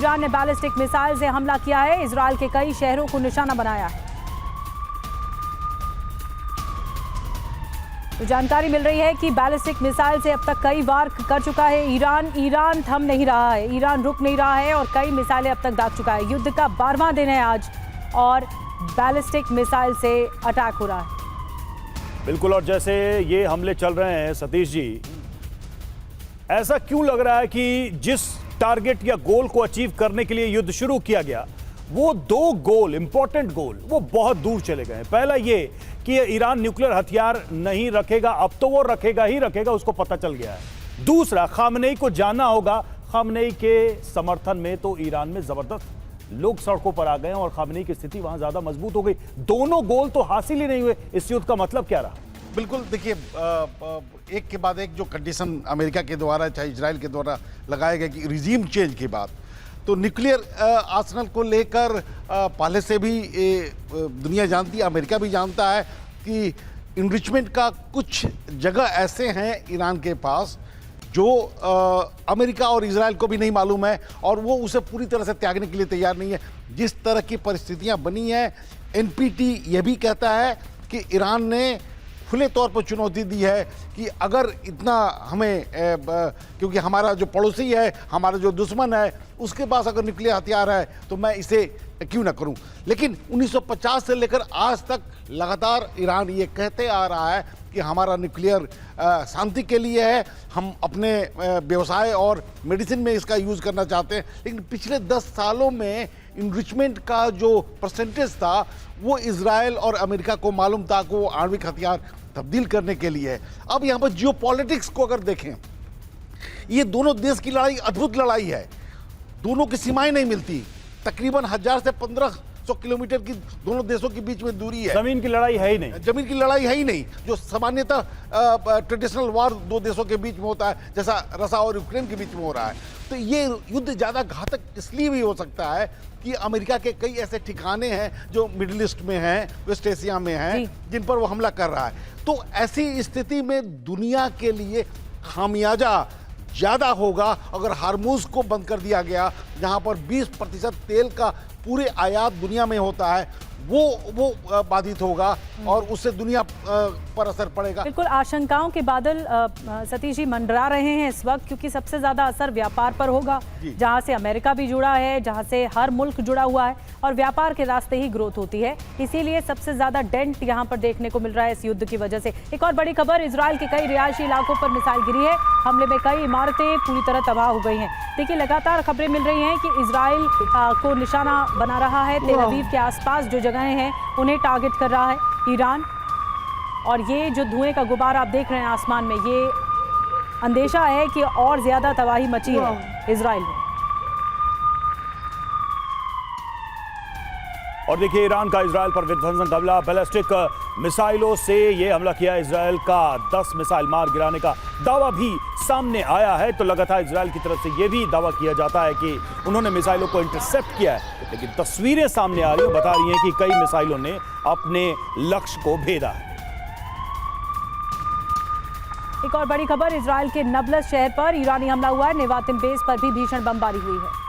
Iran ने ballistic missile से हमला किया है, इजराइल के कई शहरों को निशाना बनाया है। तो जानकारी मिल रही है कि बैलिस्टिक मिसाइल से अब तक कई वार कर चुका है ईरान थम नहीं रहा है, ईरान रुक नहीं रहा है और कई मिसाइलें अब तक दाग चुका है। युद्ध का 12वां दिन है आज और बैलिस्टिक मिसाइल से अटैक हो रहा है। बिल्कुल, और जैसे ये हमले चल रहे हैं सतीश जी, ऐसा क्यों लग रहा है कि जिस टारगेट या गोल को अचीव करने के लिए युद्ध शुरू किया गया, वो दो गोल, इंपॉर्टेंट गोल, वो बहुत दूर चले गए हैं। पहला ये कि ईरान न्यूक्लियर हथियार नहीं रखेगा, अब तो वो रखेगा ही रखेगा, उसको पता चल गया है। दूसरा, खामनेई को जानना होगा, खामनेई के समर्थन में तो ईरान में जबरदस्त लोग सड़कों पर आ गए और खामनेई की स्थिति वहां ज्यादा मजबूत हो गई। दोनों गोल तो हासिल ही नहीं हुए। इस युद्ध का मतलब क्या रहा? बिल्कुल, देखिए, एक के बाद एक जो कंडीशन अमेरिका के द्वारा चाहे इजराइल के द्वारा लगाए गए कि रिजीम चेंज के बाद, तो न्यूक्लियर आर्सेनल को लेकर पहले से भी दुनिया जानती है, अमेरिका भी जानता है कि इनरिचमेंट का कुछ जगह ऐसे हैं ईरान के पास जो अमेरिका और इजराइल को भी नहीं मालूम है और वो उसे पूरी तरह से त्यागने के लिए तैयार नहीं है। जिस तरह की परिस्थितियां बनी हैं, एनपीटी यह भी कहता है कि ईरान ने खुले तौर पर चुनौती दी है कि अगर इतना हमें क्योंकि हमारा जो पड़ोसी है, हमारा जो दुश्मन है, उसके पास अगर न्यूक्लियर हथियार है तो मैं इसे क्यों ना करूं। लेकिन 1950 से लेकर आज तक लगातार ईरान ये कहते आ रहा है कि हमारा न्यूक्लियर शांति के लिए है, हम अपने व्यवसाय और मेडिसिन में इसका यूज़ करना चाहते हैं। लेकिन पिछले 10 सालों में इनरिचमेंट का जो परसेंटेज था वो इजराइल और अमेरिका को मालूम था कि वो आणविक हथियार तब्दील करने के लिए है। अब यहाँ पर जियोपॉलिटिक्स को अगर देखें, ये दोनों देश की लड़ाई अद्भुत लड़ाई है, दोनों की सीमाएं नहीं मिलती। तकरीबन 1000 से 1500 किलोमीटर की दोनों देशों के बीच में दूरी है। जमीन की लड़ाई है ही नहीं, जमीन की लड़ाई है ही नहीं, जो सामान्यतः ट्रेडिशनल वार दो देशों के बीच में होता है, जैसा रसा और यूक्रेन के बीच में हो रहा है। तो ये युद्ध ज़्यादा घातक इसलिए भी हो सकता है कि अमेरिका के कई ऐसे ठिकाने हैं जो मिडिल ईस्ट में हैं, वेस्ट एशिया में हैं, जिन पर वो हमला कर रहा है। तो ऐसी स्थिति में दुनिया के लिए खामियाजा ज़्यादा होगा अगर हार्मूज को बंद कर दिया गया, जहां पर 20% तेल का पूरे आयात दुनिया में होता है, वो बाधित होगा और उससे दुनिया पर असर पड़ेगा। बिल्कुल, आशंकाओं के बादल सतीश जी मंडरा रहे हैं इस वक्त, क्योंकि सबसे ज्यादा असर व्यापार पर होगा, जहां से अमेरिका भी जुड़ा है, जहां से हर मुल्क जुड़ा हुआ है और व्यापार के रास्ते ही ग्रोथ होती है। इसीलिए सबसे ज्यादा डेंट यहां पर देखने को मिल रहा है इस युद्ध की वजह से। एक और बड़ी खबर, इजराइल के कई रिहायशी इलाकों पर मिसाइल गिरी है, हमले में कई इमारतें पूरी तरह तबाह हो गई हैं। देखिए, लगातार खबरें मिल रही हैं कि इजराइल को निशाना बना रहा है, तेल अवीव के आसपास जो जगहें हैं उन्हें टारगेट कर रहा है ईरान। और ये जो धुएं का गुबार आप देख रहे हैं आसमान में, ये अंदेशा है कि और ज्यादा तबाही मची है इजराइल में। और देखिए, ईरान का इजराइल पर विध्वंसक हमला, बैलिस्टिक मिसाइलों से ये हमला किया इजराइल का, 10 मिसाइल मार गिराने का दावा भी सामने आया है। तो लगातार इजराइल की तरफ से ये भी दावा किया जाता है कि उन्होंने मिसाइलों को इंटरसेप्ट किया है, लेकिन तस्वीरें सामने आ रही हैं, बता रही हैं कि कई मिसाइलों ने अपने लक्ष्य को भेदा है। एक और बड़ी खबर, इजराइल के नबलस शहर पर ईरानी हमला हुआ है, नेवातिम बेस पर भी भीषण बमबारी हुई है।